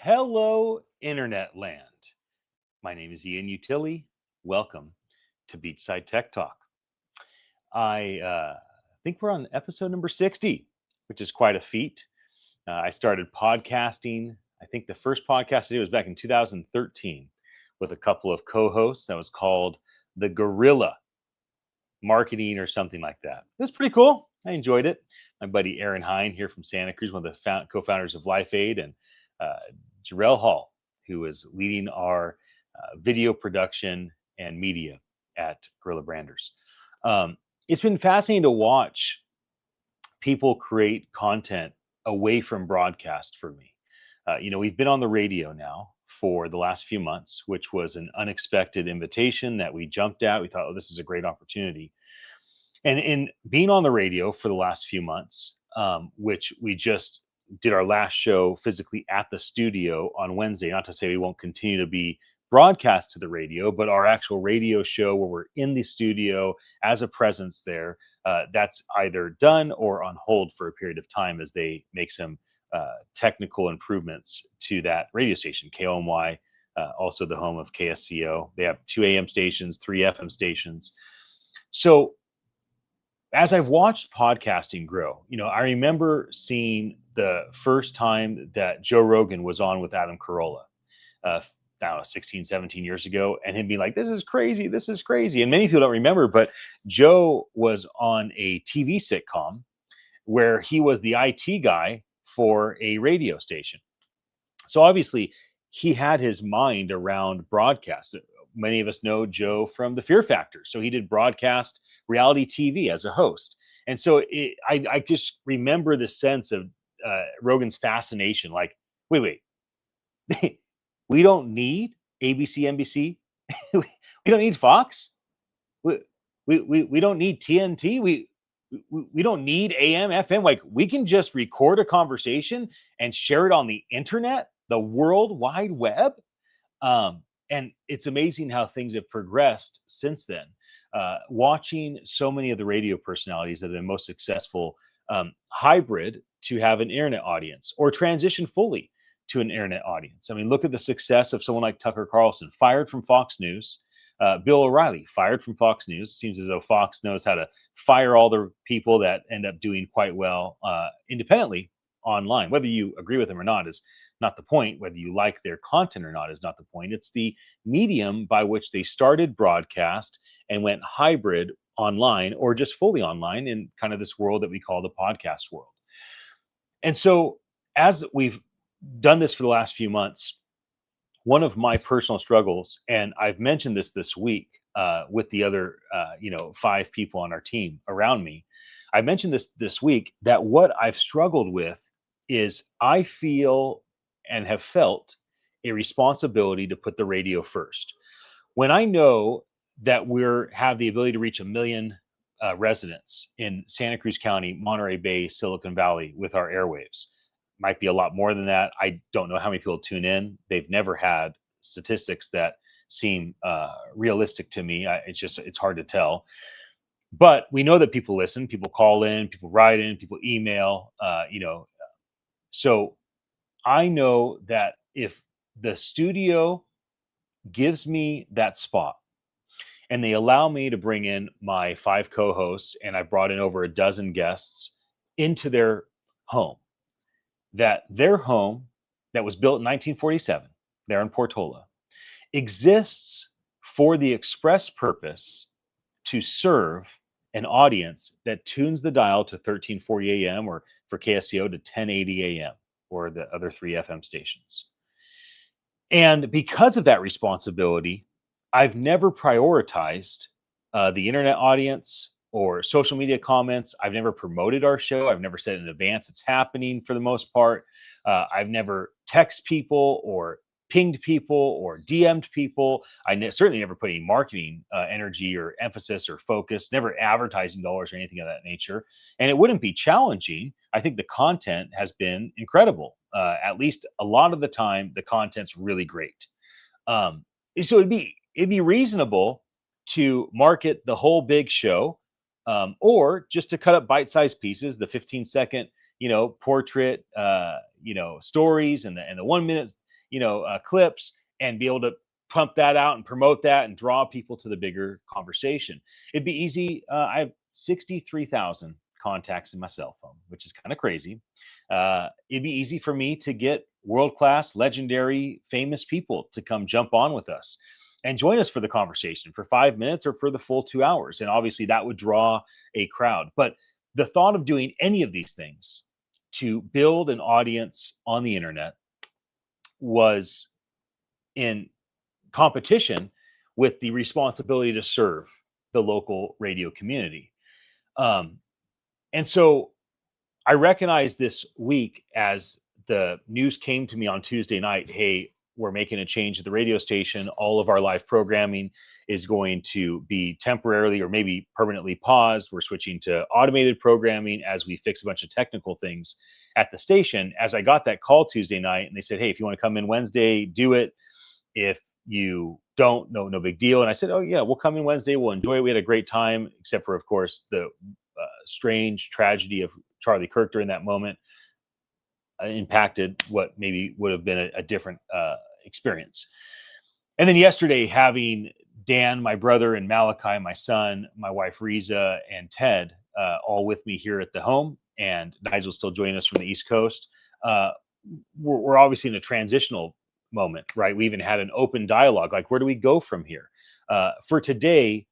Hello, Internet land. My name is Ian Utile. Welcome to Beachside Tech Talk. I think we're on episode number 60, which is quite a feat. I started podcasting. I think the first podcast I did was back in 2013 with a couple of co hosts. That was called The Gorilla Marketing or something like that. It was pretty cool. I enjoyed it. My buddy Aaron Hine here from Santa Cruz, one of the co-founders of Life Aid, and uh, Jarrell Hall, who is leading our video production and media at Gorilla Branders. It's been fascinating to watch people create content away from broadcast for me. We've been on the radio now for the last few months, which was an unexpected invitation that we jumped at. We thought, oh, this is a great opportunity. And in being on the radio for the last few months, which we just did our last show physically at the studio on Wednesday, not to say we won't continue to be broadcast to the radio, but our actual radio show where we're in the studio as a presence there, that's either done or on hold for a period of time as they make some technical improvements to that radio station, KOMY, also the home of KSCO. They have 2 AM stations, 3 FM stations. So as I've watched podcasting grow, I remember seeing the first time that Joe Rogan was on with Adam Carolla, I don't know, 16, 17 years ago, and him being like, this is crazy, this is crazy. And many people don't remember, but Joe was on a TV sitcom where he was the IT guy for a radio station. So obviously, he had his mind around broadcast. Many of us know Joe from the Fear Factor. So he did broadcast reality TV as a host. And so I just remember the sense of Rogan's fascination. Like, wait, we don't need ABC, NBC. we don't need Fox. We don't need TNT. We don't need AM, FM. Like, we can just record a conversation and share it on the internet, the World Wide Web. And it's amazing how things have progressed since then. Watching so many of the radio personalities that have been most successful hybrid to have an internet audience or transition fully to an internet audience. I mean, look at the success of someone like Tucker Carlson, fired from Fox News. Bill O'Reilly, fired from Fox News. Seems as though Fox knows how to fire all the people that end up doing quite well independently online. Whether you agree with them or not is not the point. Whether you like their content or not is not the point. It's the medium by which they started broadcast and went hybrid online or just fully online in kind of this world that we call the podcast world. And so, as we've done this for the last few months, one of my personal struggles, and I've mentioned this week with the other, 5 people on our team around me. I mentioned this week that what I've struggled with is I feel and have felt a responsibility to put the radio first. When I know that have the ability to reach 1 million residents in Santa Cruz County, Monterey Bay, Silicon Valley with our airwaves, might be a lot more than that. I don't know how many people tune in. They've never had statistics that seem realistic to me. It's hard to tell. But we know that people listen, people call in, people write in, people email. So I know that if the studio gives me that spot and they allow me to bring in my 5 co-hosts, and I brought in over a dozen guests into their home, that their home that was built in 1947 there in Portola exists for the express purpose to serve an audience that tunes the dial to 1340 AM or for KSCO to 1080 AM or the other 3 FM stations. And because of that responsibility, I've never prioritized the internet audience or social media comments. I've never promoted our show. I've never said in advance it's happening for the most part. I've never texted people or pinged people or DM'd people. Certainly never put any marketing energy or emphasis or focus, never advertising dollars or anything of that nature. And it wouldn't be challenging. I think the content has been incredible. At least a lot of the time, the content's really great. So it'd be reasonable to market the whole big show, or just to cut up bite-sized pieces, the 15-second, portrait, stories, and the 1 minute clips and be able to pump that out and promote that and draw people to the bigger conversation. It'd be easy. I have 63,000 contacts in my cell phone, which is kind of crazy. It'd be easy for me to get world-class, legendary, famous people to come jump on with us and join us for the conversation for 5 minutes or for the full 2 hours. And obviously that would draw a crowd. But the thought of doing any of these things to build an audience on the internet was in competition with the responsibility to serve the local radio community. And so I recognized this week as the news came to me on Tuesday night, hey, we're making a change at the radio station. All of our live programming is going to be temporarily or maybe permanently paused. We're switching to automated programming as we fix a bunch of technical things at the station. As I got that call Tuesday night and they said, hey, if you want to come in Wednesday, do it. If you don't, no big deal. And I said, oh yeah, we'll come in Wednesday. We'll enjoy it. We had a great time, except for, of course, the strange tragedy of Charlie Kirk during that moment impacted what maybe would have been a different experience. And then yesterday, having Dan, my brother, and Malachi, my son, my wife Riza, and Ted all with me here at the home, and Nigel's still joining us from the East Coast. We're obviously in a transitional moment, right? We even had an open dialogue, like, where do we go from here? For today,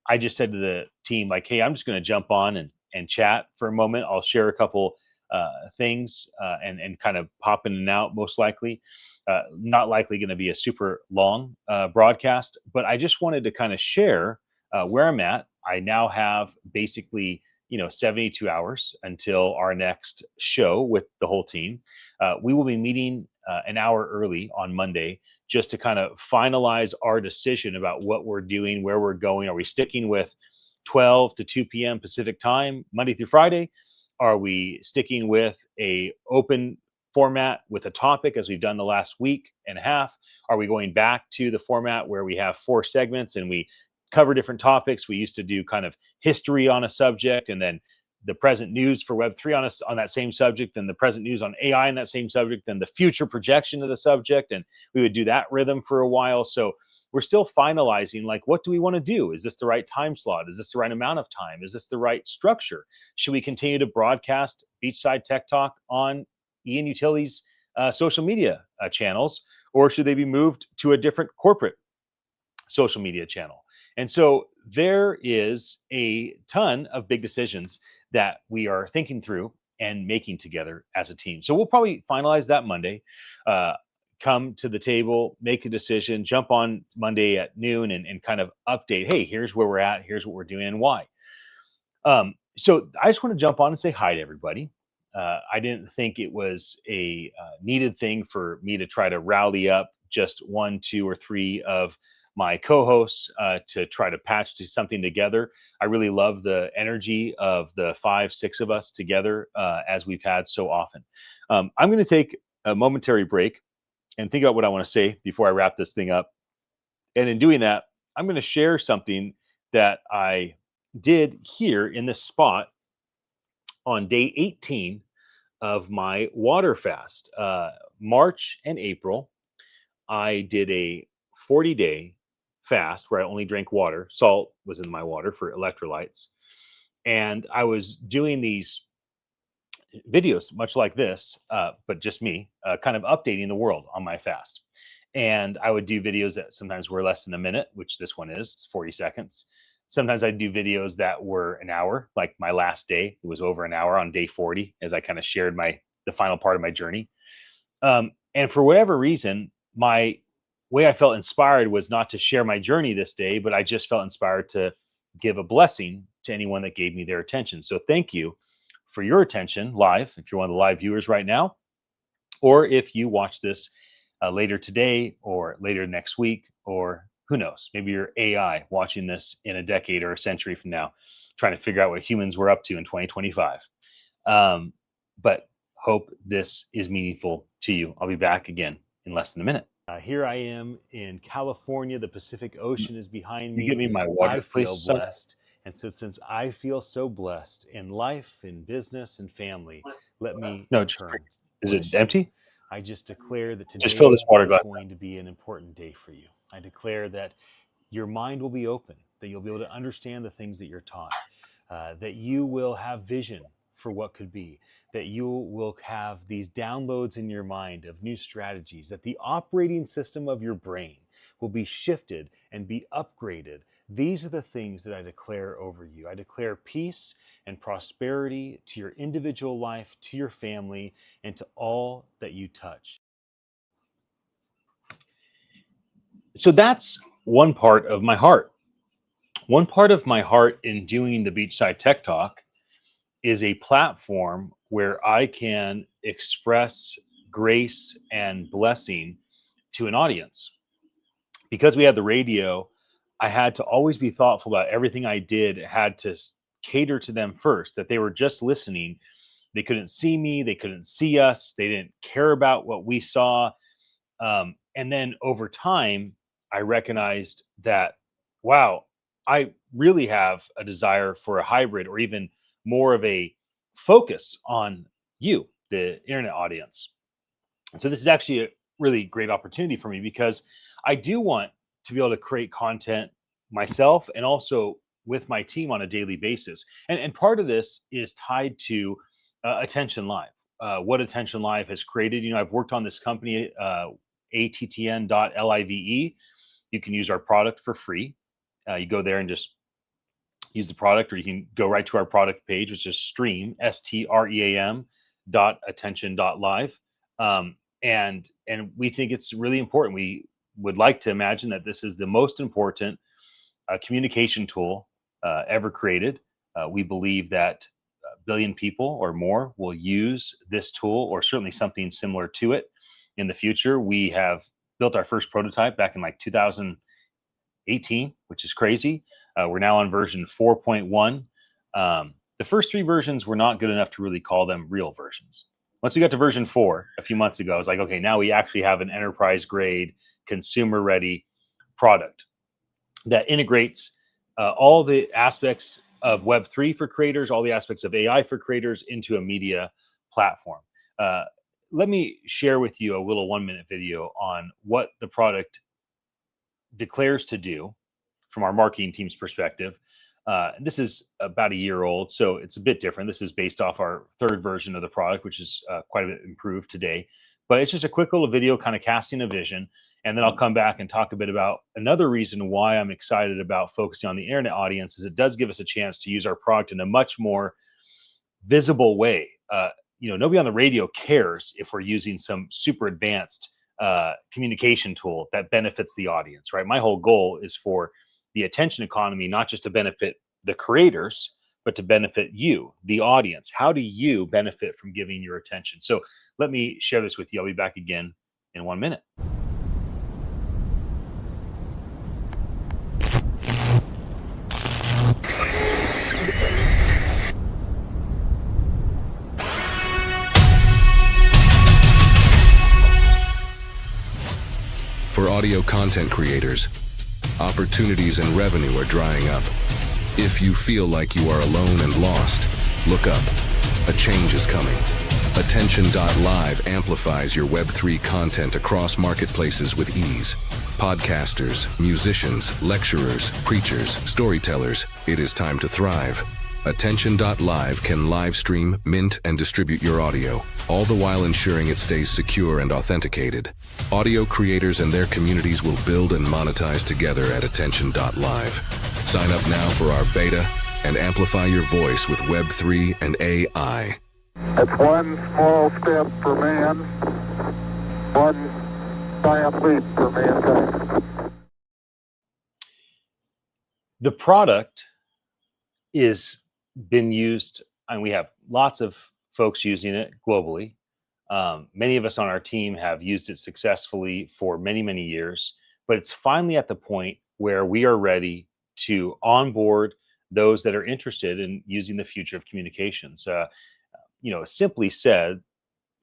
I just said to the team, like, hey, I'm just going to jump on and chat for a moment. I'll share a couple things and kind of pop in and out, most likely. Not likely going to be a super long broadcast, but I just wanted to kind of share where I'm at. I now have basically 72 hours until our next show with the whole team. We will be meeting an hour early on Monday just to kind of finalize our decision about what we're doing, where we're going. Are we sticking with 12 to 2 p.m. Pacific time, Monday through Friday? Are we sticking with a open format with a topic as we've done the last week and a half? Are we going back to the format where we have 4 segments and we cover different topics? We used to do kind of history on a subject and then the present news for Web3 on that same subject, and the present news on AI in that same subject, and the future projection of the subject. And we would do that rhythm for a while. So we're still finalizing, like, what do we want to do? Is this the right time slot? Is this the right amount of time? Is this the right structure? Should we continue to broadcast Beachside Tech Talk on Ian Utility's social media channels, or should they be moved to a different corporate social media channel? And so there is a ton of big decisions that we are thinking through and making together as a team. So we'll probably finalize that Monday, come to the table, make a decision, jump on Monday at noon and kind of update, hey, here's where we're at, here's what we're doing and why. So I just want to jump on and say hi to everybody. I didn't think it was a needed thing for me to try to rally up just 1, 2, or 3 of my co-hosts to try to patch to something together. I really love the energy of the 5, 6 of us together as we've had so often. I'm going to take a momentary break and think about what I want to say before I wrap this thing up. And in doing that, I'm going to share something that I did here in this spot on day 18 of my water fast. March and April, I did a 40-day fast where I only drank water. Salt was in my water for electrolytes. And I was doing these videos much like this, but just me, kind of updating the world on my fast. And I would do videos that sometimes were less than a minute, which this one is, it's 40 seconds. Sometimes I'd do videos that were an hour, like my last day, it was over an hour on day 40, as I kind of shared the final part of my journey. And for whatever reason, my way I felt inspired was not to share my journey this day, but I just felt inspired to give a blessing to anyone that gave me their attention. So thank you for your attention live, if you're one of the live viewers right now, or if you watch this later today or later next week, or who knows, maybe you're AI watching this in a decade or a century from now, trying to figure out what humans were up to in 2025. But hope this is meaningful to you. I'll be back again in less than a minute. Here I am in California. The Pacific Ocean is behind me. You give me my water, I feel please, blessed. And so since I feel so blessed in life, in business, and family, let me No, just return. is it empty? I just declare that Just fill this today water is glass. going to be an important day for you. I declare that your mind will be open, that you'll be able to understand the things that you're taught, that you will have vision for what could be, that you will have these downloads in your mind of new strategies, that the operating system of your brain will be shifted and be upgraded. These are the things that I declare over you. I declare peace and prosperity to your individual life, to your family, and to all that you touch. So that's one part of my heart. One part of my heart in doing the Beachside Tech Talk is a platform where I can express grace and blessing to an audience. Because we had the radio, I had to always be thoughtful about everything I did, had to cater to them first, that they were just listening. They couldn't see me, they couldn't see us, they didn't care about what we saw. And then over time, I recognized that, wow, I really have a desire for a hybrid or even more of a focus on you, the internet audience. And so this is actually a really great opportunity for me because I do want to be able to create content myself and also with my team on a daily basis. And part of this is tied to Attention Live. What Attention Live has created. I've worked on this company, attn.live. You can use our product for free. You go there and just use the product, or you can go right to our product page, which is stream dot attention dot live. And we think it's really important. We would like to imagine that this is the most important communication tool ever created. We believe that a billion people or more will use this tool, or certainly something similar to it in the future. We have built our first prototype back in like 2018, which is crazy. We're now on version 4.1. The first three versions were not good enough to really call them real versions. Once we got to version 4 a few months ago, I was like, okay, now we actually have an enterprise grade, consumer ready product that integrates all the aspects of Web3 for creators, all the aspects of AI for creators into a media platform. Let me share with you a little 1-minute video on what the product declares to do from our marketing team's perspective. This is about a year old, so it's a bit different. This is based off our third version of the product, which is quite a bit improved today. But it's just a quick little video kind of casting a vision. And then I'll come back and talk a bit about another reason why I'm excited about focusing on the internet audience is it does give us a chance to use our product in a much more visible way. Nobody on the radio cares if we're using some super advanced communication tool that benefits the audience, right? My whole goal is for the attention economy, not just to benefit the creators, but to benefit you, the audience. How do you benefit from giving your attention? So let me share this with you. I'll be back again in 1 minute. For audio content creators, opportunities and revenue are drying up. If you feel like you are alone and lost, look up. A change is coming. Attention.live amplifies your Web3 content across marketplaces with ease. Podcasters, musicians, lecturers, preachers, storytellers, it is time to thrive. Attention.live can live stream, mint, and distribute your audio, all the while ensuring it stays secure and authenticated. Audio creators and their communities will build and monetize together at Attention.live. Sign up now for our beta and amplify your voice with Web3 and AI. It's one small step for man, one giant leap for mankind. The product is been used, and we have lots of folks using it globally. Many of us on our team have used it successfully for many, many years, but it's finally at the point where we are ready to onboard those that are interested in using the future of communications. Simply said,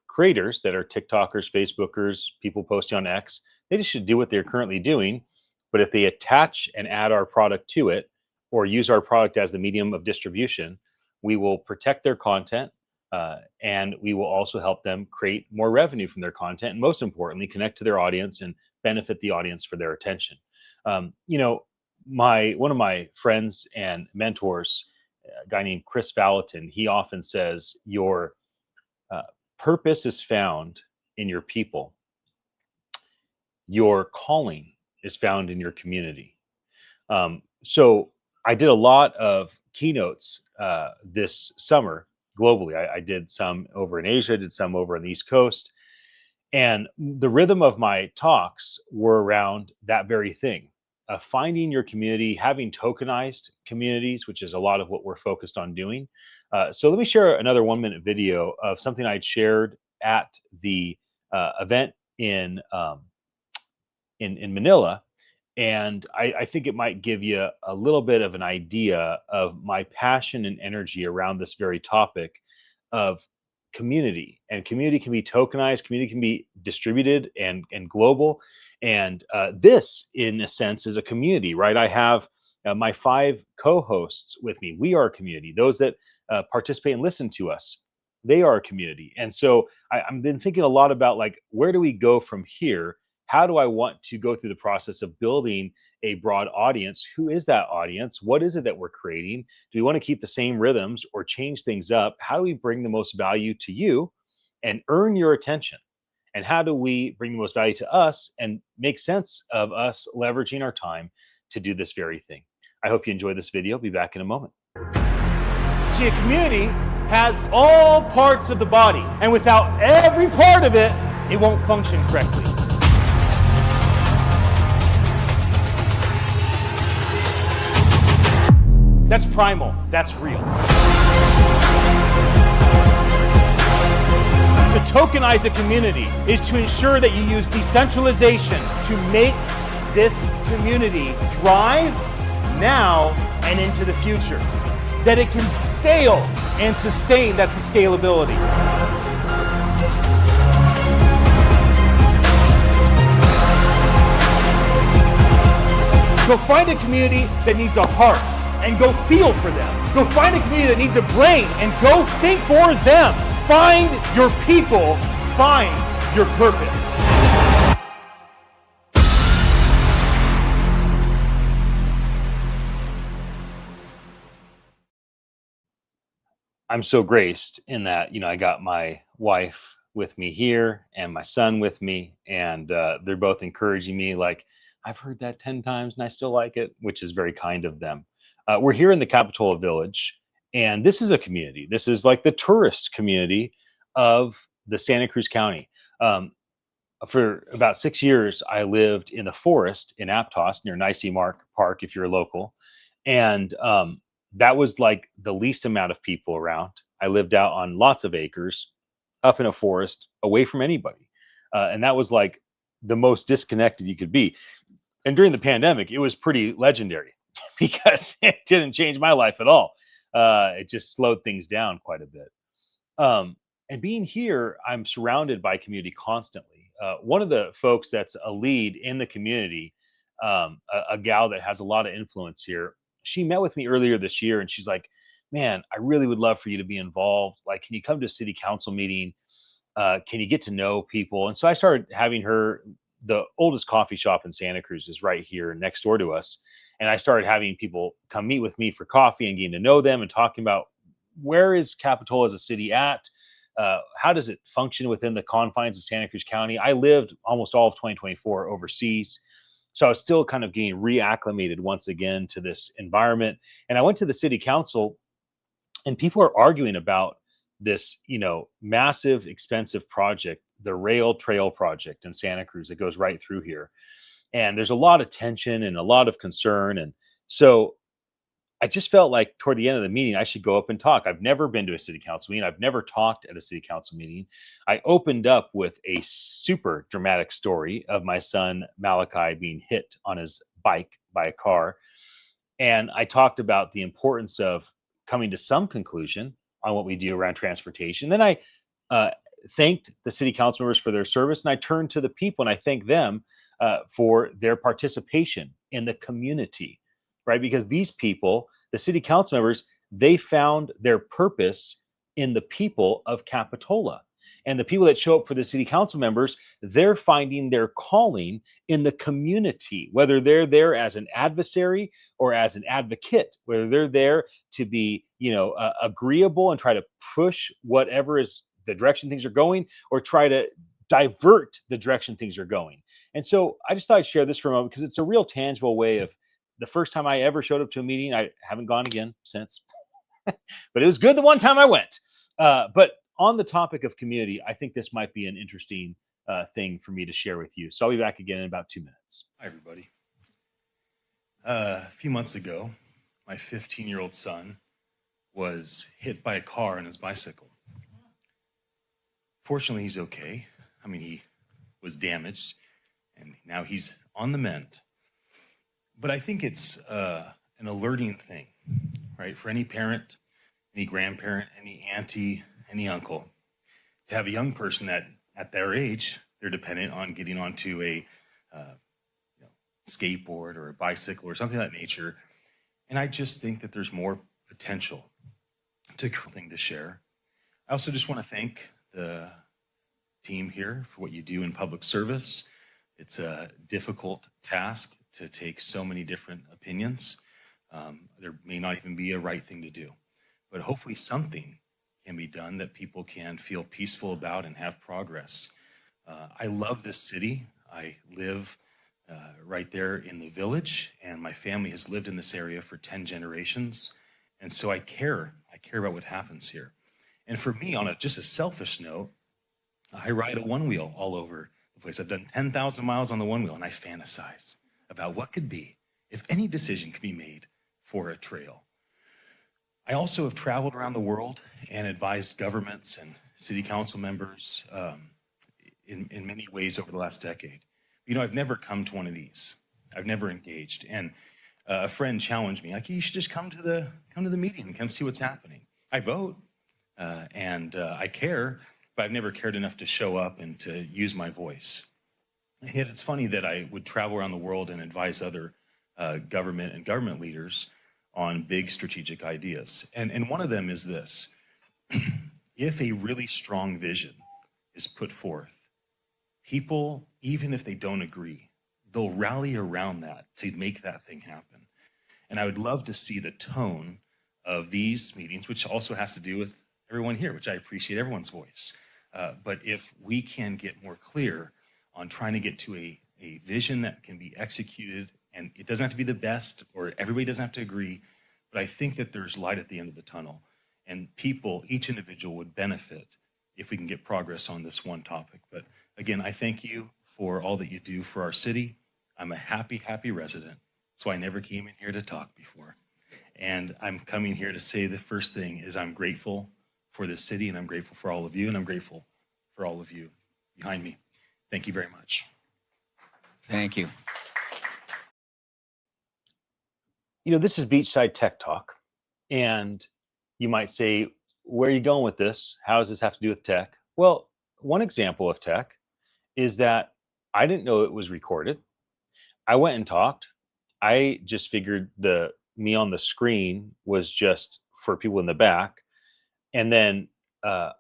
creators that are TikTokers, Facebookers, people posting on X, they just should do what they're currently doing. But if they attach and add our product to it, or use our product as the medium of distribution, we will protect their content. And we will also help them create more revenue from their content, and most importantly, connect to their audience and benefit the audience for their attention. You know, my one of my friends and mentors, a guy named Chris Valentin, he often says your uh, purpose is found in your people. Your calling is found in your community. So I did a lot of keynotes this summer globally. I did some over in Asia, did some over on the East Coast, and the rhythm of my talks were around that very thing. Finding your community, having tokenized communities, which is a lot of what we're focused on doing. So let me share another 1 minute video of something I'd shared at the event in Manila, and I think it might give you a little bit of an idea of my passion and energy around this very topic of community. And community can be tokenized, community can be distributed and global. And this, in a sense, is a community, right? I have my 5 co-hosts with me. We are a community. Those that participate and listen to us, they are a community. And so I've been thinking a lot about, like, where do we go from here? How do I want to go through the process of building a broad audience? Who is that audience? What is it that we're creating? Do we want to keep the same rhythms or change things up? How do we bring the most value to you and earn your attention? And how do we bring the most value to us and make sense of us leveraging our time to do this very thing? I hope you enjoy this video. I'll be back in a moment. See, a community has all parts of the body, and without every part of it, it won't function correctly. That's primal. That's real. To tokenize a community is to ensure that you use decentralization to make this community thrive now and into the future. That it can scale and sustain. That's the scalability. Go find a community that needs a heart, and go feel for them. Go find a community that needs a brain, and go think for them. Find your people. Find your purpose. I'm so graced in that, I got my wife with me here and my son with me, and they're both encouraging me, like, I've heard that 10 times and I still like it, which is very kind of them. We're here in the Capitola Village, and this is a community. This is like the tourist community of the Santa Cruz County. For about 6 years, I lived in the forest in Aptos near Nicey Park, if you're local. And that was like the least amount of people around. I lived out on lots of acres, up in a forest, away from anybody. And that was like the most disconnected you could be. And during the pandemic, it was pretty legendary because it didn't change my life at all. It just slowed things down quite a bit. And being here, I'm surrounded by community constantly. One of the folks that's a lead in the community, a gal that has a lot of influence here, she met with me earlier this year, and she's like, man, I really would love for you to be involved. Like, can you come to a city council meeting? Can you get to know people? And so I started having her. The oldest coffee shop in Santa Cruz is right here next door to us. And I started having people come meet with me for coffee and getting to know them and talking about, where is Capitola as a city at? How does it function within the confines of Santa Cruz County? I lived almost all of 2024 overseas. So I was still kind of getting reacclimated once again to this environment. And I went to the city council, and people are arguing about this, massive, expensive project, the Rail Trail project in Santa Cruz that goes right through here. And there's a lot of tension and a lot of concern. And so I just felt like toward the end of the meeting, I should go up and talk. I've never been to a city council meeting. I've never talked at a city council meeting. I opened up with a super dramatic story of my son, Malachi, being hit on his bike by a car. And I talked about the importance of coming to some conclusion on what we do around transportation. Then I thanked the city council members for their service, and I turned to the people and I thanked them for their participation in the community, right? Because these people, the city council members, they found their purpose in the people of Capitola. And the people that show up for the city council members, they're finding their calling in the community, whether they're there as an adversary or as an advocate, whether they're there to be, agreeable and try to push whatever is the direction things are going, or try to divert the direction things are going. And so I just thought I'd share this for a moment because it's a real tangible way of the first time I ever showed up to a meeting. I haven't gone again since, but it was good the one time I went. But on the topic of community, I think this might be an interesting thing for me to share with you. So I'll be back again in about 2 minutes. Hi, everybody. A few months ago, my 15-year-old son was hit by a car on his bicycle. Fortunately, he's okay. I mean, he was damaged, and now he's on the mend. But I think it's an alerting thing, right, for any parent, any grandparent, any auntie, any uncle, to have a young person that at their age, they're dependent on getting onto a skateboard or a bicycle or something of that nature. And I just think that there's more potential to share. I also just want to thank the team here for what you do in public service. It's a difficult task to take so many different opinions. There may not even be a right thing to do, but hopefully something can be done that people can feel peaceful about and have progress. I love this city. I live right there in the village, and my family has lived in this area for 10 generations. And so I care about what happens here. And for me, on just a selfish note, I ride a one wheel all over the place. I've done 10,000 miles on the one wheel, and I fantasize about what could be if any decision could be made for a trail. I also have traveled around the world and advised governments and city council members in many ways over the last decade. I've never come to one of these. I've never engaged. And a friend challenged me, like, you should just come to the meeting and come see what's happening. I vote and I care, but I've never cared enough to show up and to use my voice. And yet it's funny that I would travel around the world and advise other government and government leaders on big strategic ideas. And one of them is this: if a really strong vision is put forth, people, even if they don't agree, they'll rally around that to make that thing happen. And I would love to see the tone of these meetings, which also has to do with everyone here, which I appreciate everyone's voice. But if we can get more clear on trying to get to a vision that can be executed, and it doesn't have to be the best, or everybody doesn't have to agree, but I think that there's light at the end of the tunnel, and people, each individual, would benefit if we can get progress on this one topic. But again, I thank you for all that you do for our city. I'm a happy, happy resident. That's why I never came in here to talk before. And I'm coming here to say the first thing is I'm grateful for this city, and I'm grateful for all of you, and I'm grateful for all of you behind me. Thank you very much. Thank you. This is Beachside Tech Talk, and you might say, where are you going with this? How does this have to do with tech? Well, one example of tech is that I didn't know it was recorded. I went and talked. I just figured me on the screen was just for people in the back. And then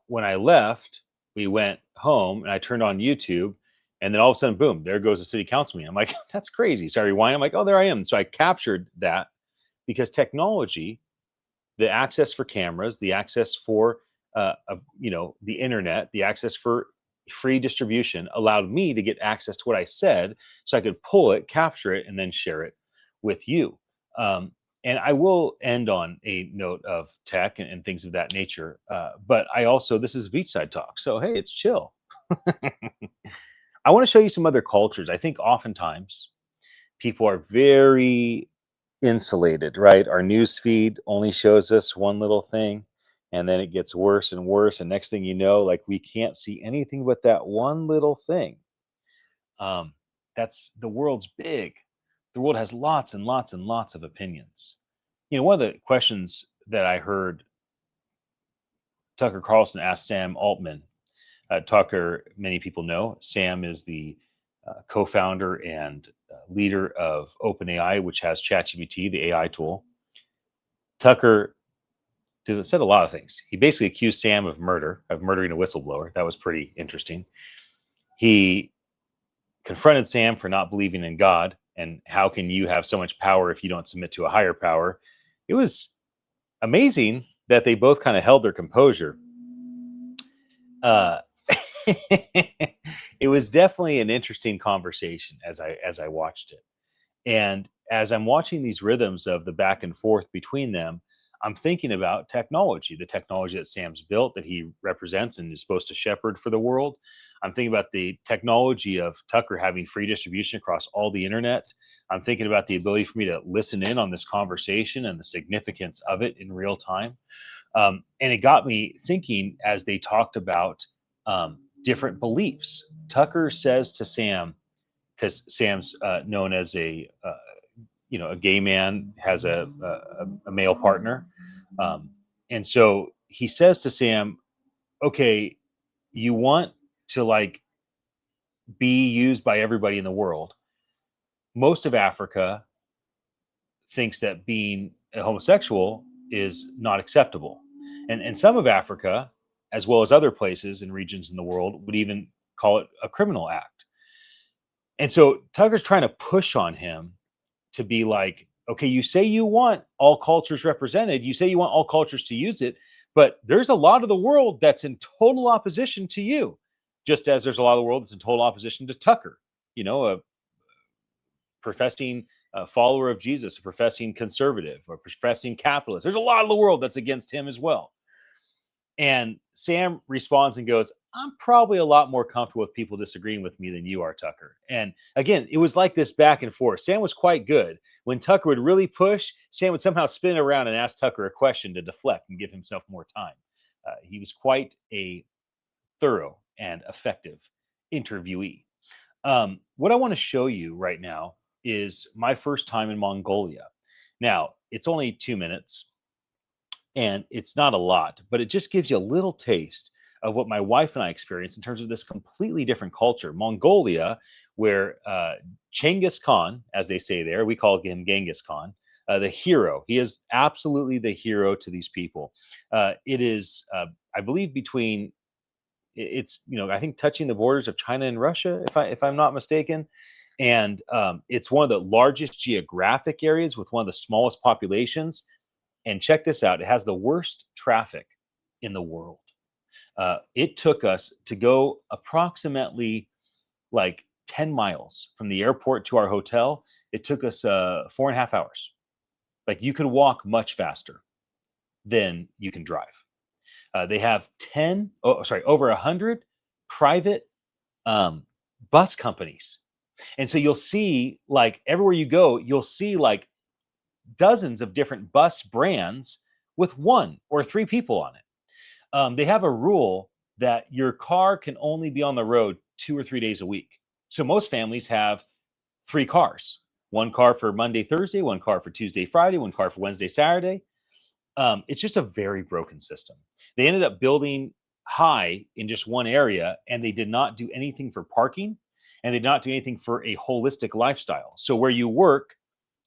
when I left, we went home and I turned on YouTube, and then all of a sudden, boom, there goes the city council meeting. I'm like, that's crazy. So I rewind. I'm like, oh, there I am. So I captured that because technology, the access for cameras, the access for the internet, the access for free distribution allowed me to get access to what I said, so I could pull it, capture it, and then share it with you. And I will end on a note of tech and things of that nature. But this is Beachside Talk. So, hey, it's chill. I want to show you some other cultures. I think oftentimes people are very insulated, right? Our news feed only shows us one little thing, and then it gets worse and worse. And next thing you know, like, we can't see anything but that one little thing. That's the world's big. The world has lots and lots and lots of opinions. One of the questions that I heard Tucker Carlson asked Sam Altman. Tucker, many people know. Sam is the co-founder and leader of OpenAI, which has ChatGPT, the AI tool. Tucker said a lot of things. He basically accused Sam of murdering a whistleblower. That was pretty interesting. He confronted Sam for not believing in God, and how can you have so much power if you don't submit to a higher power? It was amazing that they both kind of held their composure. Uh, it was definitely an interesting conversation as I watched it. And as I'm watching these rhythms of the back and forth between them, I'm thinking about technology, the technology that Sam's built that he represents and is supposed to shepherd for the world. I'm thinking about the technology of Tucker having free distribution across all the internet. I'm thinking about the ability for me to listen in on this conversation and the significance of it in real time. And it got me thinking as they talked about different beliefs. Tucker says to Sam, because Sam's known as a gay man, has a male partner, and so he says to Sam, "Okay, you want to like be used by everybody in the world. Most of Africa thinks that being a homosexual is not acceptable, and some of Africa, as well as other places and regions in the world, would even call it a criminal act." And so Tucker's trying to push on him to be like, okay, you say you want all cultures represented, you say you want all cultures to use it, but there's a lot of the world that's in total opposition to you, just as there's a lot of the world that's in total opposition to Tucker, a professing follower of Jesus, a professing conservative, or professing capitalist. There's a lot of the world that's against him as well. And Sam responds and goes, "I'm probably a lot more comfortable with people disagreeing with me than you are, Tucker." And again, it was like this back and forth. Sam was quite good. When Tucker would really push, Sam would somehow spin it around and ask Tucker a question to deflect and give himself more time. He was quite a thorough and effective interviewee. What I want to show you right now is my first time in Mongolia. Now, it's only 2 minutes. And it's not a lot, but it just gives you a little taste of what my wife and I experienced in terms of this completely different culture. Mongolia, where Genghis Khan, as they say there, we call him Genghis Khan, the hero. He is absolutely the hero to these people. It is, I believe, it's I think touching the borders of China and Russia, if I'm not mistaken. And it's one of the largest geographic areas with one of the smallest populations. And check this out, it has the worst traffic in the world. It took us to go approximately like 10 miles from the airport to our hotel. It took us 4.5 hours. Like, you can walk much faster than you can drive. They have over 100 private bus companies. And so you'll see, like, everywhere you go, you'll see like dozens of different bus brands with 1 or 3 people on it. They have a rule that your car can only be on the road 2 or 3 days a week. So most families have 3 cars, 1 car for Monday, Thursday, 1 car for Tuesday, Friday, 1 car for Wednesday, Saturday. It's just a very broken system. They ended up building high in just one area, and they did not do anything for parking, and they did not do anything for a holistic lifestyle. So where you work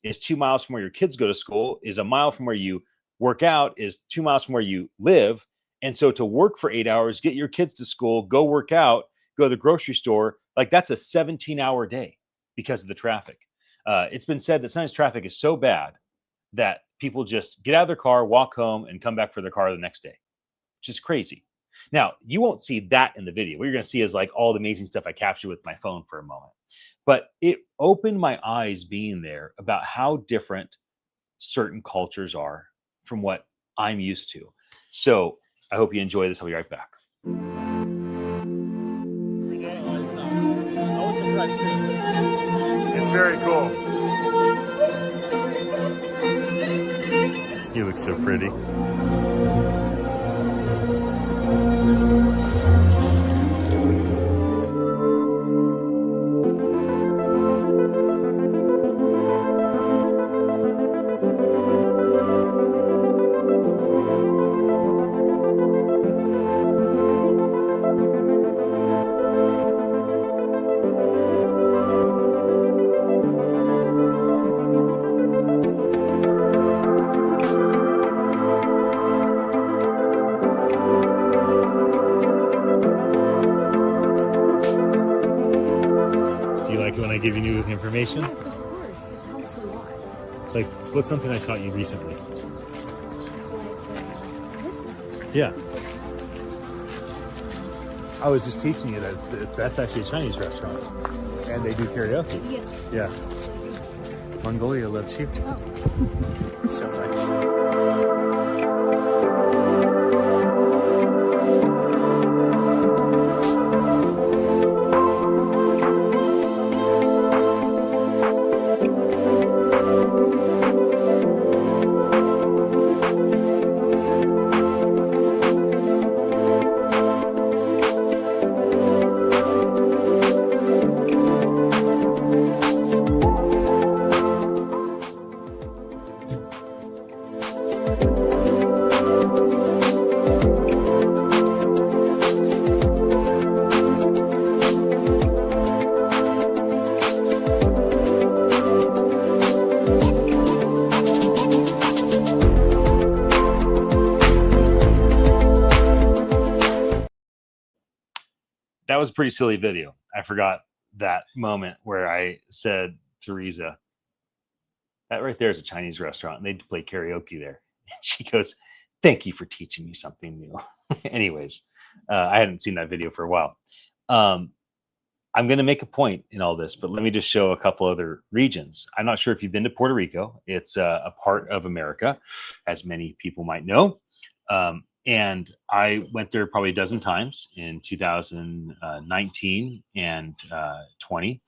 is 2 miles from where your kids go to school, is a mile from where you work out, is 2 miles from where you live. And so to work for 8 hours, get your kids to school, go work out, go to the grocery store, like, that's a 17-hour day because of the traffic. It's been said that sometimes traffic is so bad that people just get out of their car, walk home, and come back for their car the next day, which is crazy. Now, you won't see that in the video. What you're going to see is like all the amazing stuff I captured with my phone for a moment. But it opened my eyes being there about how different certain cultures are from what I'm used to. So I hope you enjoy this. I'll be right back. It's very cool. You look so pretty. Do you like it when I give you new information? Yes, of course. It helps a lot. Like, what's something I taught you recently? Yeah. I was just teaching you that that's actually a Chinese restaurant. And they do karaoke. Yes. Yeah. Mongolia loves you Oh. so much. That was a pretty silly video. I forgot that moment where I said to Riza, that right there is a Chinese restaurant and they play karaoke there. And she goes, thank you for teaching me something new. Anyways, I hadn't seen that video for a while. I'm going to make a point in all this, but let me just show a couple other regions. I'm not sure if you've been to Puerto Rico. It's a part of America, as many people might know. And I went there probably a dozen times in 2019 and 20.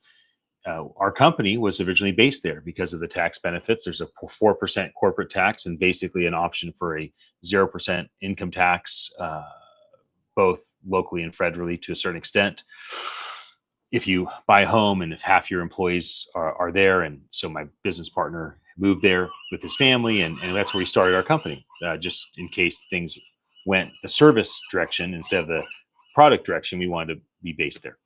Our company was originally based there because of the tax benefits. There's a 4% corporate tax and basically an option for a 0% income tax, both locally and federally to a certain extent. If you buy a home and if half your employees are there, and so my business partner moved there with his family, and that's where we started our company, just in case things went the service direction instead of the product direction. We wanted to be based there.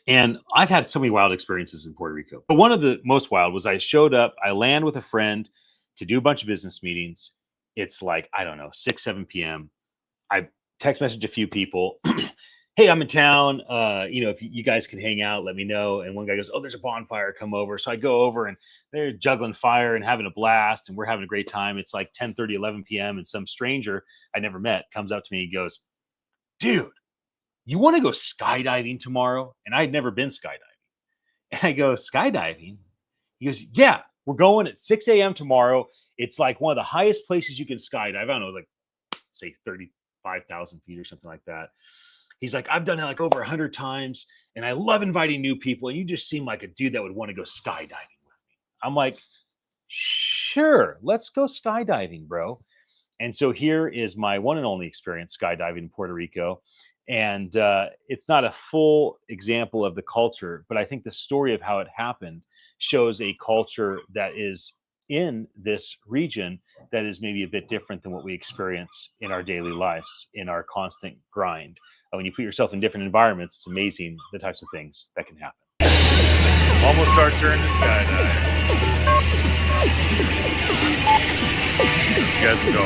And I've had so many wild experiences in Puerto Rico. But one of the most wild was I showed up, I land with a friend to do a bunch of business meetings. It's like, I don't know, 6, 7 p.m. I text message a few people. Hey, I'm in town. If you guys can hang out, let me know. And one guy goes, oh, there's a bonfire, come over. So I go over and they're juggling fire and having a blast and we're having a great time. It's like 10:30, 11 p.m. And some stranger I never met comes up to me and goes, dude, you want to go skydiving tomorrow? And I had never been skydiving. And I go, skydiving? He goes, yeah, we're going at 6 a.m. tomorrow. It's like one of the highest places you can skydive. I don't know, like say 35,000 feet or something like that. He's like, I've done it like over 100 times and I love inviting new people. And you just seem like a dude that would want to go skydiving with me. I'm like, sure, let's go skydiving, bro. And so here is my one and only experience skydiving in Puerto Rico. And it's not a full example of the culture, but I think the story of how it happened shows a culture that is in this region that is maybe a bit different than what we experience in our daily lives, in our constant grind. When you put yourself in different environments, it's amazing the types of things that can happen. Almost our turn to skydive. You guys can go.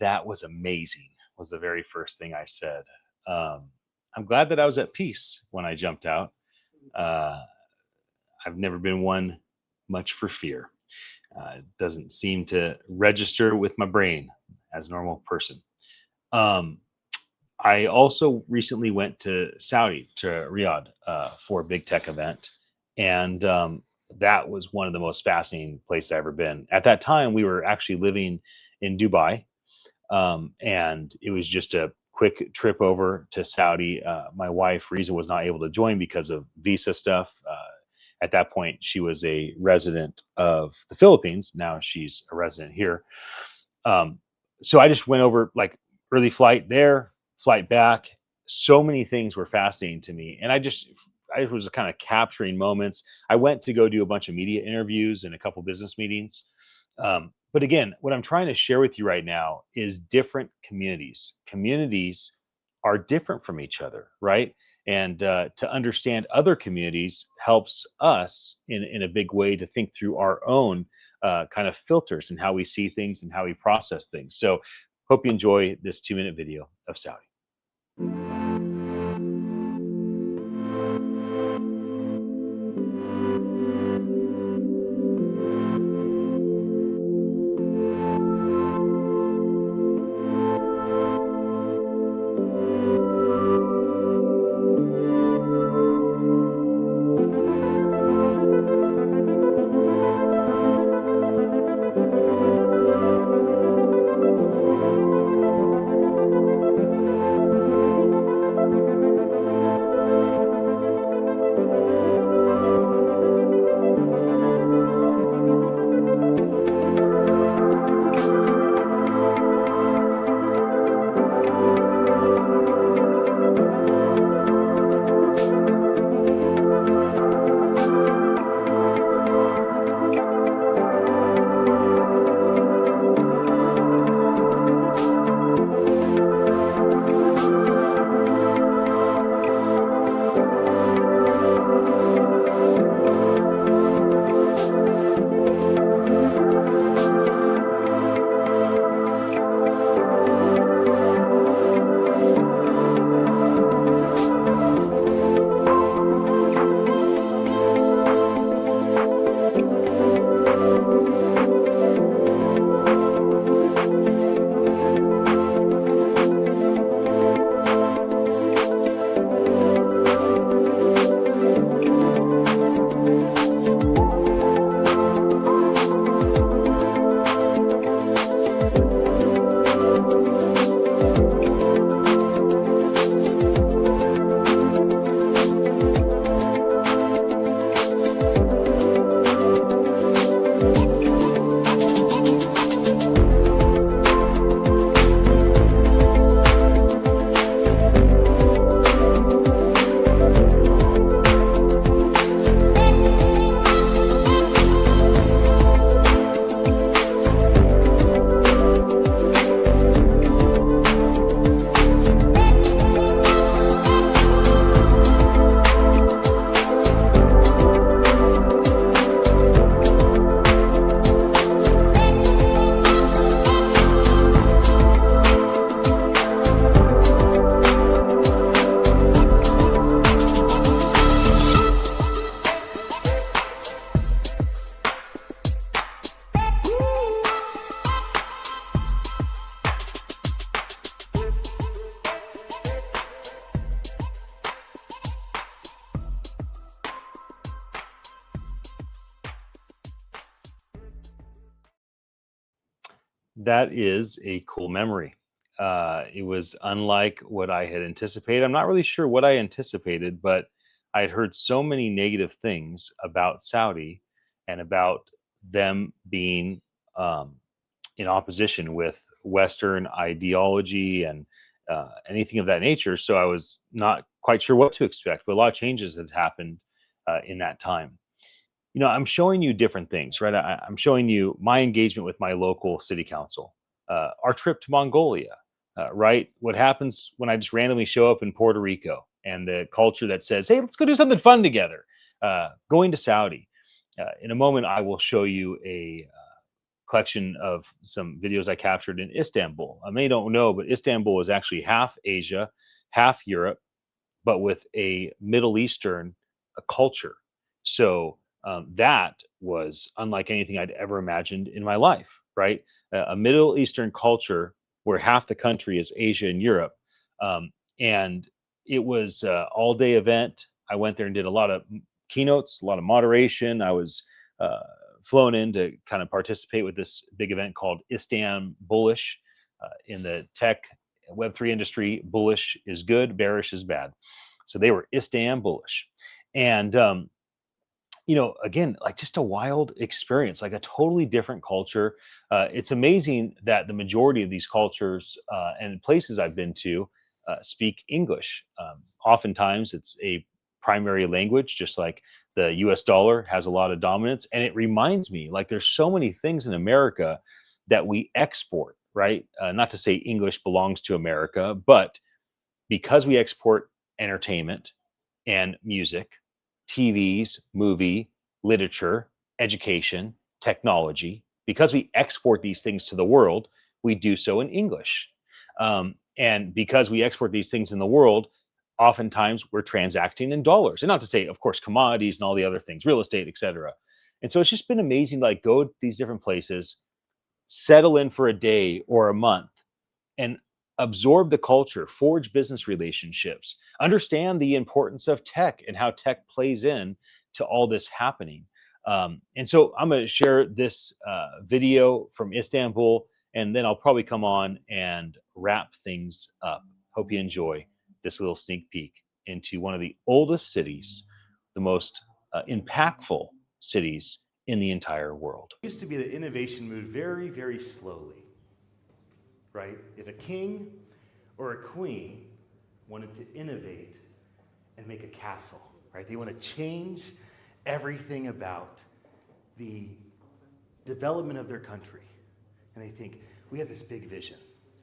that was amazing, was the very first thing I said. I'm glad that I was at peace when I jumped out. Uh, I've never been one much for fear. It doesn't seem to register with my brain as a normal person. Um, I also recently went to Saudi, to Riyadh, for a big tech event. And that was one of the most fascinating places I've ever been. At that time, we were actually living in Dubai, and it was just a quick trip over to Saudi. My wife, Riza, was not able to join because of visa stuff. At that point, she was a resident of the Philippines. Now she's a resident here. Um, so I just went over, like, early flight there, flight back. So many things were fascinating to me, and I was kind of capturing moments. I went to go do a bunch of media interviews and a couple business meetings. But again, what I'm trying to share with you right now is different communities. Communities are different from each other, right? And to understand other communities helps us in a big way to think through our own kind of filters and how we see things and how we process things. So, hope you enjoy this 2-minute video of Saudi. That is a cool memory. It was unlike what I had anticipated. I'm not really sure what I anticipated, but I had heard so many negative things about Saudi and about them being in opposition with Western ideology and anything of that nature. So I was not quite sure what to expect, but a lot of changes had happened in that time. I'm showing you different things, right? I'm showing you my engagement with my local city council, our trip to Mongolia, right? What happens when I just randomly show up in Puerto Rico and the culture that says, hey, let's go do something fun together. Going to Saudi. In a moment, I will show you a collection of some videos I captured in Istanbul. I may don't know, but Istanbul is actually half Asia, half Europe, but with a Middle Eastern culture. So that was unlike anything I'd ever imagined in my life, right? A Middle Eastern culture where half the country is Asia and Europe. And it was an all day event. I went there and did a lot of keynotes, a lot of moderation. I was uh, flown in to kind of participate with this big event called Istanbul Bullish in the tech Web3 industry. Bullish is good, bearish is bad. So they were Istanbulish. And, again, like just a wild experience, like a totally different culture. It's amazing that the majority of these cultures and places I've been to speak English. Oftentimes it's a primary language, just like the US dollar has a lot of dominance. And it reminds me, like, there's so many things in America that we export, right? Not to say English belongs to America, but because we export entertainment and music, TVs, movie, literature, education, technology, because we export these things to the world, we do so in English. And because we export these things in the world, oftentimes we're transacting in dollars. And not to say, of course, commodities and all the other things, real estate, etc. And so it's just been amazing to like go to these different places, settle in for a day or a month, and absorb the culture, forge business relationships, understand the importance of tech and how tech plays in to all this happening. And so I'm going to share this video from Istanbul, and then I'll probably come on and wrap things up. Hope you enjoy this little sneak peek into one of the oldest cities, the most impactful cities in the entire world. It used to be that innovation moved very, very slowly, right? If a king or a queen wanted to innovate and make a castle, right? They want to change everything about the development of their country. And they think, we have this big vision,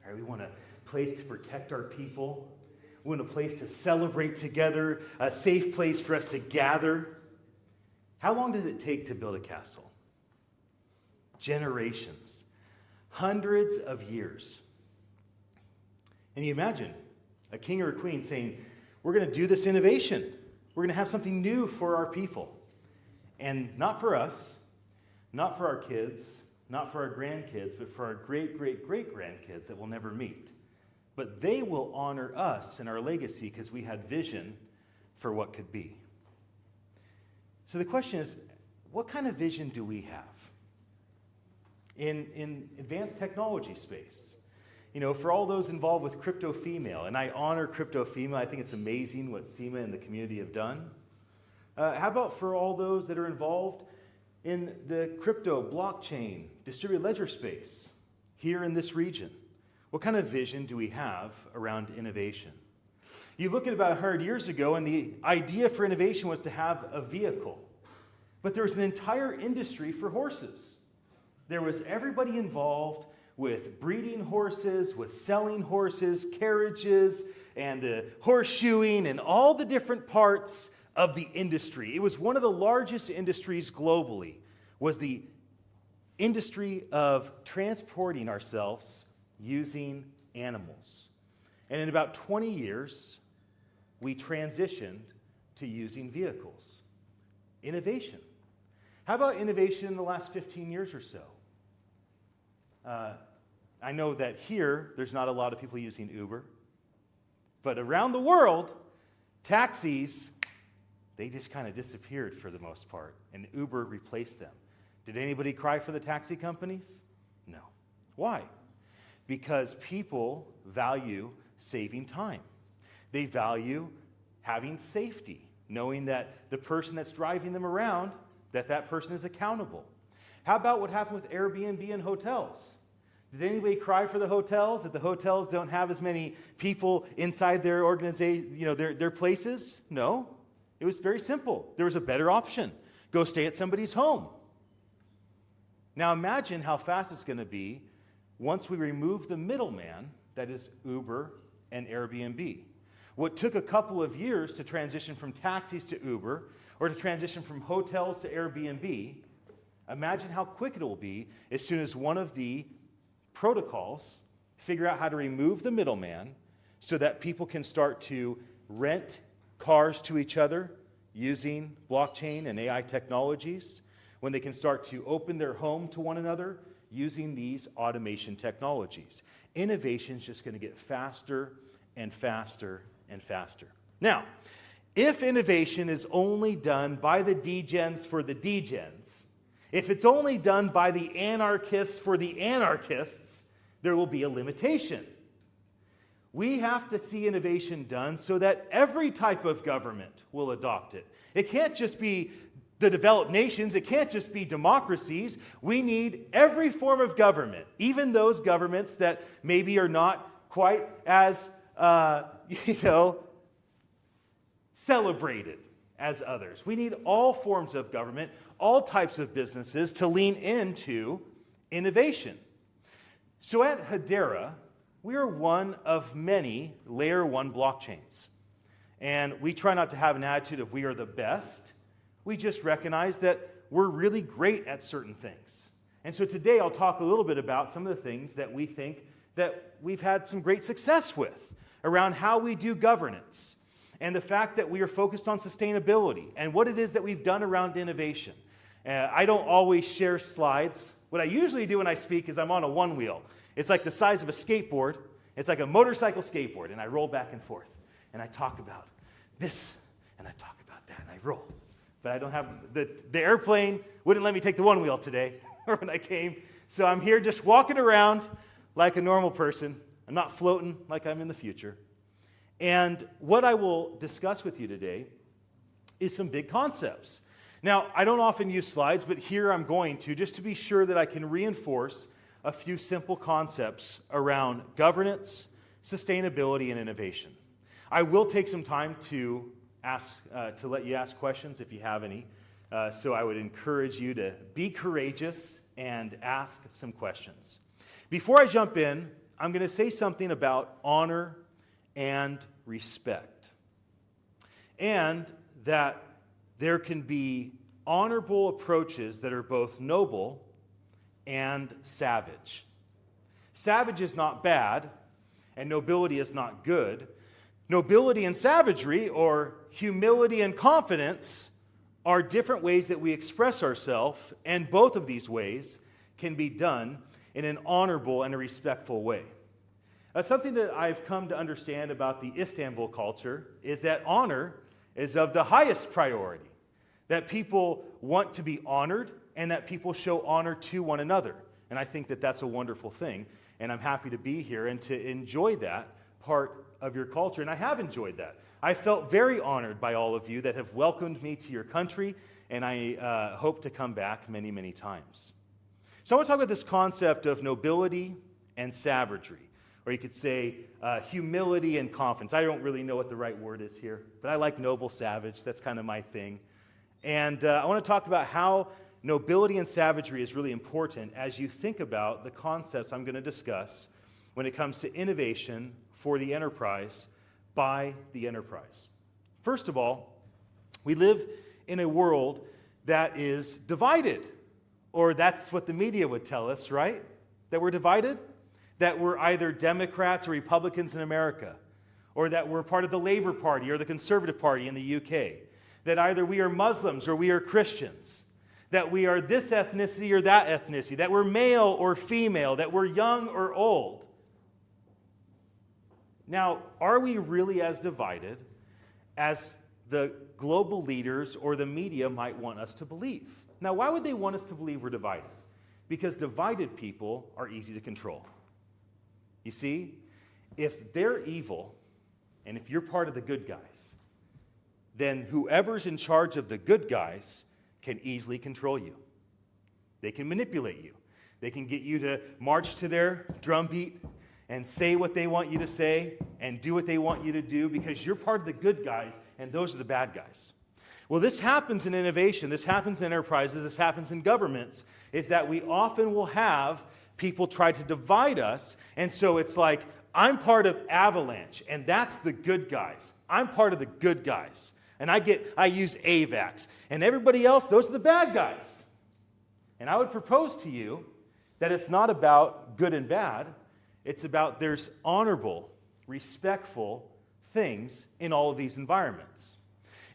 right? We want a place to protect our people. We want a place to celebrate together, a safe place for us to gather. How long did it take to build a castle? Generations, hundreds of years. And you imagine a king or a queen saying, we're going to do this innovation. We're going to have something new for our people. And not for us, not for our kids, not for our grandkids, but for our great-great-great-grandkids that we'll never meet. But they will honor us and our legacy because we had vision for what could be. So the question is, what kind of vision do we have in advanced technology space? You know, for all those involved with Crypto Female, and I honor Crypto Female, I think it's amazing what SEMA and the community have done. How about for all those that are involved in the crypto, blockchain, distributed ledger space here in this region? What kind of vision do we have around innovation? You look at about 100 years ago, and the idea for innovation was to have a vehicle. But there was an entire industry for horses. There was everybody involved with breeding horses, with selling horses, carriages, and the horseshoeing, and all the different parts of the industry. It was one of the largest industries globally, was the industry of transporting ourselves using animals. And in about 20 years, we transitioned to using vehicles. Innovation. How about innovation in the last 15 years or so? I know that here, there's not a lot of people using Uber. But around the world, taxis, they just kind of disappeared for the most part, and Uber replaced them. Did anybody cry for the taxi companies? No. Why? Because people value saving time. They value having safety, knowing that the person that's driving them around, that person is accountable. How about what happened with Airbnb and hotels? Did anybody cry for the hotels, that the hotels don't have as many people inside their organization, their places? No. It was very simple. There was a better option. Go stay at somebody's home. Now imagine how fast it's going to be once we remove the middleman, that is Uber and Airbnb. What took a couple of years to transition from taxis to Uber, or to transition from hotels to Airbnb, Imagine how quick it will be as soon as one of the protocols figure out how to remove the middleman so that people can start to rent cars to each other using blockchain and AI technologies, when they can start to open their home to one another using these automation technologies. Innovation is just going to get faster and faster and faster. Now, if innovation is only done by the degens for the degens, if it's only done by the anarchists for the anarchists, there will be a limitation. We have to see innovation done so that every type of government will adopt it. It can't just be the developed nations. It can't just be democracies. We need every form of government, even those governments that maybe are not quite as, celebrated as others. We need all forms of government, all types of businesses to lean into innovation. So at Hedera, we are one of many layer 1 blockchains. And we try not to have an attitude of we are the best. We just recognize that we're really great at certain things. And so today I'll talk a little bit about some of the things that we think that we've had some great success with around how we do governance and the fact that we are focused on sustainability and what it is that we've done around innovation. I don't always share slides. What I usually do when I speak is I'm on a one wheel. It's like the size of a skateboard. It's like a motorcycle skateboard, and I roll back and forth. And I talk about this, and I talk about that, and I roll. But I don't have, the airplane wouldn't let me take the one wheel today, or when I came. So I'm here just walking around like a normal person. I'm not floating like I'm in the future. And what I will discuss with you today is some big concepts. Now, I don't often use slides, but here I'm going to, just to be sure that I can reinforce a few simple concepts around governance, sustainability, and innovation. I will take some time to let you ask questions if you have any. So I would encourage you to be courageous and ask some questions. Before I jump in, I'm going to say something about honor and respect. And that there can be honorable approaches that are both noble and savage. Savage is not bad, and nobility is not good. Nobility and savagery, or humility and confidence, are different ways that we express ourselves, and both of these ways can be done in an honorable and a respectful way. Something that I've come to understand about the Istanbul culture is that honor is of the highest priority, that people want to be honored and that people show honor to one another. And I think that that's a wonderful thing, and I'm happy to be here and to enjoy that part of your culture, and I have enjoyed that. I felt very honored by all of you that have welcomed me to your country, and I hope to come back many, many times. So I want to talk about this concept of nobility and savagery, or you could say humility and confidence. I don't really know what the right word is here, but I like noble, savage. That's kind of my thing. And I want to talk about how nobility and savagery is really important as you think about the concepts I'm going to discuss when it comes to innovation for the enterprise by the enterprise. First of all, we live in a world that is divided, or that's what the media would tell us, right? That we're divided? That we're either Democrats or Republicans in America, or that we're part of the Labour Party or the Conservative Party in the UK. That either we are Muslims or we are Christians, that we are this ethnicity or that ethnicity, that we're male or female, that we're young or old. Now, are we really as divided as the global leaders or the media might want us to believe? Now, why would they want us to believe we're divided? Because divided people are easy to control. You see, if they're evil, and if you're part of the good guys, then whoever's in charge of the good guys can easily control you. They can manipulate you. They can get you to march to their drumbeat and say what they want you to say and do what they want you to do because you're part of the good guys and those are the bad guys. Well, this happens in innovation. This happens in enterprises. This happens in governments, is that we often will have people try to divide us. And so it's like, I'm part of Avalanche, and that's the good guys. I'm part of the good guys. And I use AVAX. And everybody else, those are the bad guys. And I would propose to you that it's not about good and bad. It's about there's honorable, respectful things in all of these environments.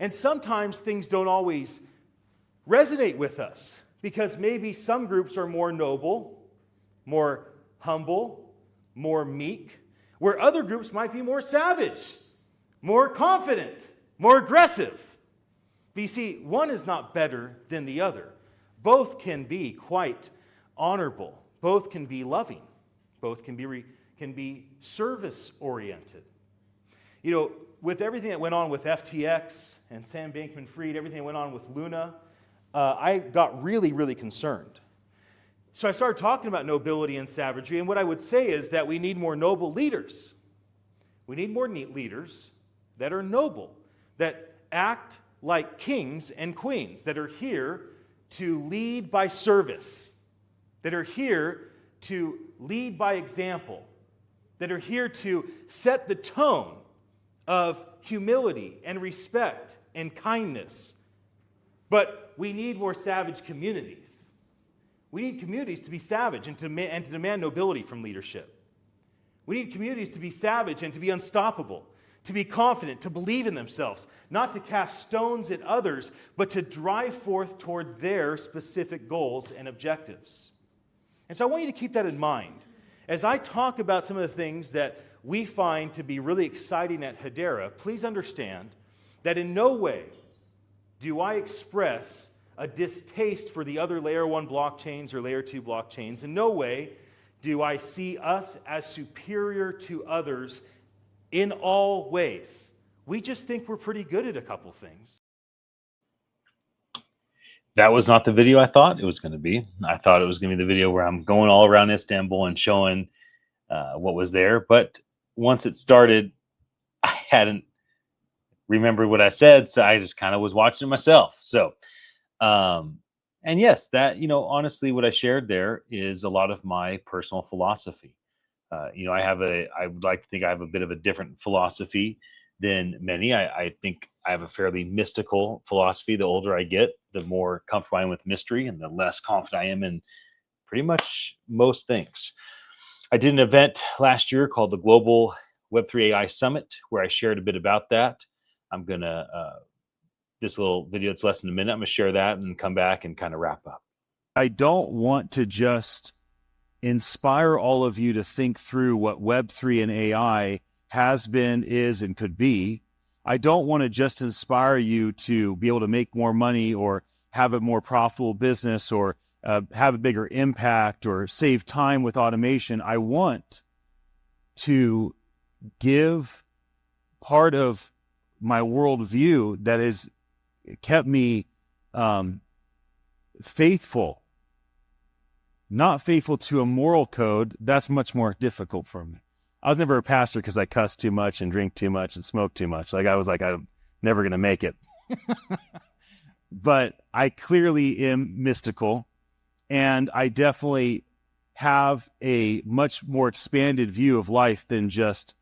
And sometimes things don't always resonate with us because maybe some groups are more noble, more humble, more meek, where other groups might be more savage, more confident, more aggressive. But you see, one is not better than the other. Both can be quite honorable. Both can be loving. Both can be service-oriented. You know, with everything that went on with FTX and Sam Bankman-Fried, everything that went on with Luna, I got really, really concerned. So I started talking about nobility and savagery, and what I would say is that we need more noble leaders. We need more leaders that are noble, that act like kings and queens, that are here to lead by service, that are here to lead by example, that are here to set the tone of humility and respect and kindness. But we need more savage communities. We need communities to be savage and to demand nobility from leadership. We need communities to be savage and to be unstoppable, to be confident, to believe in themselves, not to cast stones at others, but to drive forth toward their specific goals and objectives. And so I want you to keep that in mind. As I talk about some of the things that we find to be really exciting at Hedera, please understand that in no way do I express a distaste for the other layer 1 blockchains or layer 2 blockchains. In no way do I see us as superior to others in all ways. We just think we're pretty good at a couple things. That was not the video I thought it was going to be. I thought it was going to be the video where I'm going all around Istanbul and showing what was there. But once it started, I hadn't remembered what I said, so I just kind of was watching it myself. So, and yes, that, honestly, what I shared there is a lot of my personal philosophy. I would like to think I have a bit of a different philosophy than many. I think I have a fairly mystical philosophy. The older I get, the more comfortable I am with mystery and the less confident I am in pretty much most things. I did an event last year called the Global Web3 AI Summit, where I shared a bit about that. I'm going to, this little video, it's less than a minute, I'm going to share that and come back and kind of wrap up. I don't want to just inspire all of you to think through what Web3 and AI has been, is, and could be. I don't want to just inspire you to be able to make more money or have a more profitable business or have a bigger impact or save time with automation. I want to give part of my worldview that has kept me faithful, not faithful to a moral code. That's much more difficult for me. I was never a pastor because I cuss too much and drink too much and smoke too much. Like I was like, I'm never going to make it. But I clearly am mystical, and I definitely have a much more expanded view of life than just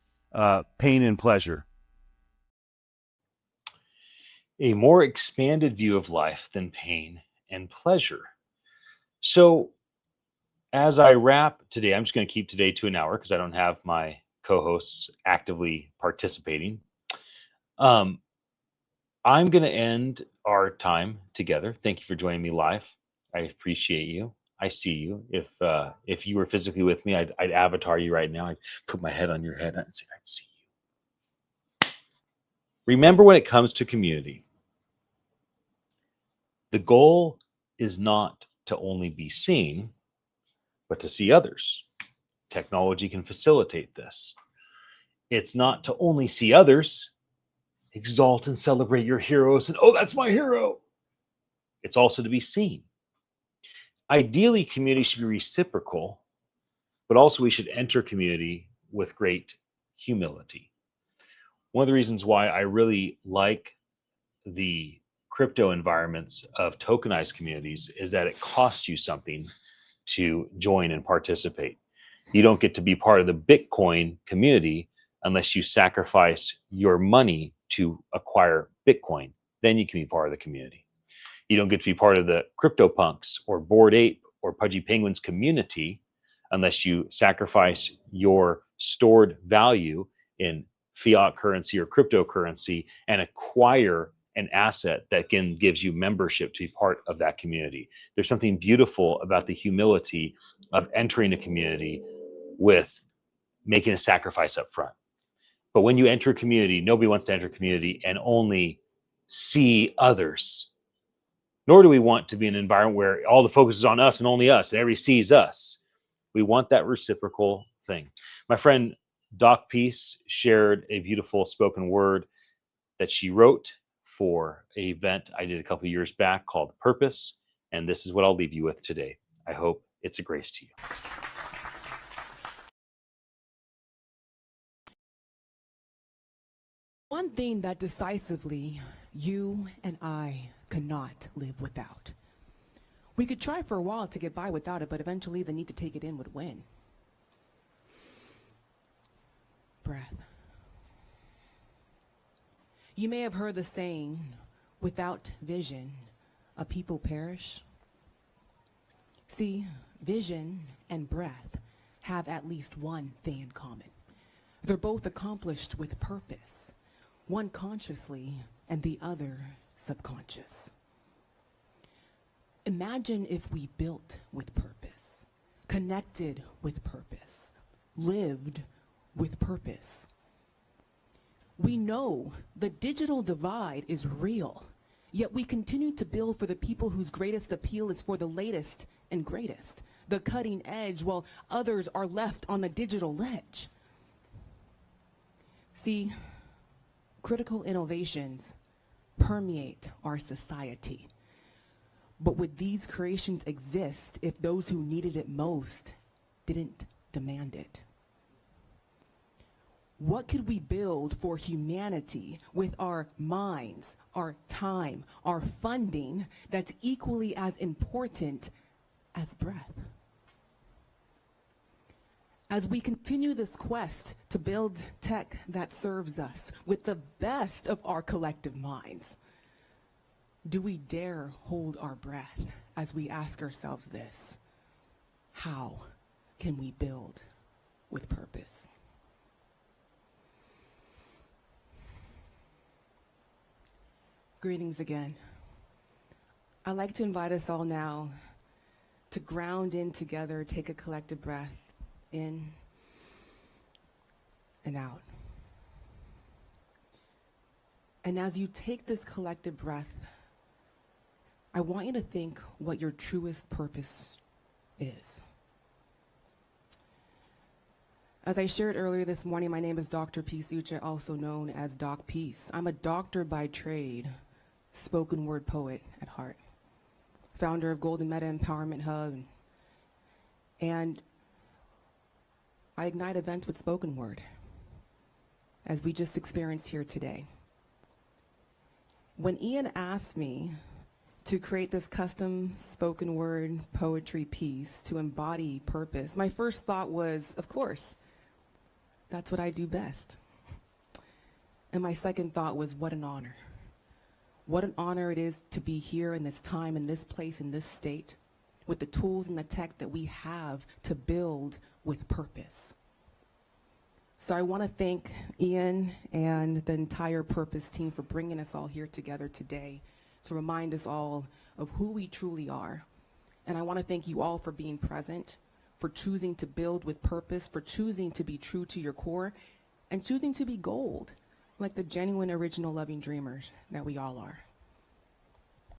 pain and pleasure. A more expanded view of life than pain and pleasure. So as I wrap today, I'm just going to keep today to an hour because I don't have my co-hosts actively participating. I'm going to end our time together. Thank you for joining me live. I appreciate you. I see you. If you were physically with me, I'd avatar you right now. I'd put my head on your head and say, I'd see you. Remember, when it comes to community, the goal is not to only be seen, but to see others. Technology can facilitate this. It's not to only see others, exalt and celebrate your heroes, and, oh, that's my hero. It's also to be seen. Ideally, community should be reciprocal, but also we should enter community with great humility. One of the reasons why I really like the crypto environments of tokenized communities is that it costs you something to join and participate. You don't get to be part of the Bitcoin community unless you sacrifice your money to acquire Bitcoin. Then you can be part of the community. You don't get to be part of the CryptoPunks or Bored Ape or Pudgy Penguins community unless you sacrifice your stored value in fiat currency or cryptocurrency and acquire an asset that again gives you membership to be part of that community. There's something beautiful about the humility of entering a community with making a sacrifice up front. But when you enter a community, nobody wants to enter a community and only see others. Nor do we want to be in an environment where all the focus is on us and only us, and everybody sees us. We want that reciprocal thing. My friend Doc Peace shared a beautiful spoken word that she wrote for an event I did a couple of years back called Purpose. And this is what I'll leave you with today. I hope it's a grace to you. One thing that decisively you and I cannot live without. We could try for a while to get by without it, but eventually the need to take it in would win. Breath. You may have heard the saying, without vision, a people perish. See, vision and breath have at least one thing in common. They're both accomplished with purpose, one consciously and the other subconscious. Imagine if we built with purpose, connected with purpose, lived with purpose. We know the digital divide is real, yet we continue to build for the people whose greatest appeal is for the latest and greatest, the cutting edge, while others are left on the digital ledge. See, critical innovations permeate our society. But would these creations exist if those who needed it most didn't demand it? What could we build for humanity with our minds, our time, our funding that's equally as important as breath? As we continue this quest to build tech that serves us with the best of our collective minds, do we dare hold our breath as we ask ourselves this? How can we build with purpose? Greetings again. I'd like to invite us all now to ground in together, take a collective breath in and out. And as you take this collective breath, I want you to think what your truest purpose is. As I shared earlier this morning, my name is Dr. Peace Utile, also known as Doc Peace. I'm a doctor by trade, spoken word poet at heart, founder of Golden Meta Empowerment Hub, and I ignite events with spoken word, as we just experienced here today. When Ian asked me to create this custom spoken word poetry piece to embody purpose, my first thought was, of course, that's what I do best. And my second thought was, what an honor. What an honor it is to be here in this time, in this place, in this state, with the tools and the tech that we have to build with purpose. So I want to thank Ian and the entire Purpose team for bringing us all here together today to remind us all of who we truly are. And I want to thank you all for being present, for choosing to build with purpose, for choosing to be true to your core, and choosing to be gold, like the genuine, original, loving dreamers that we all are.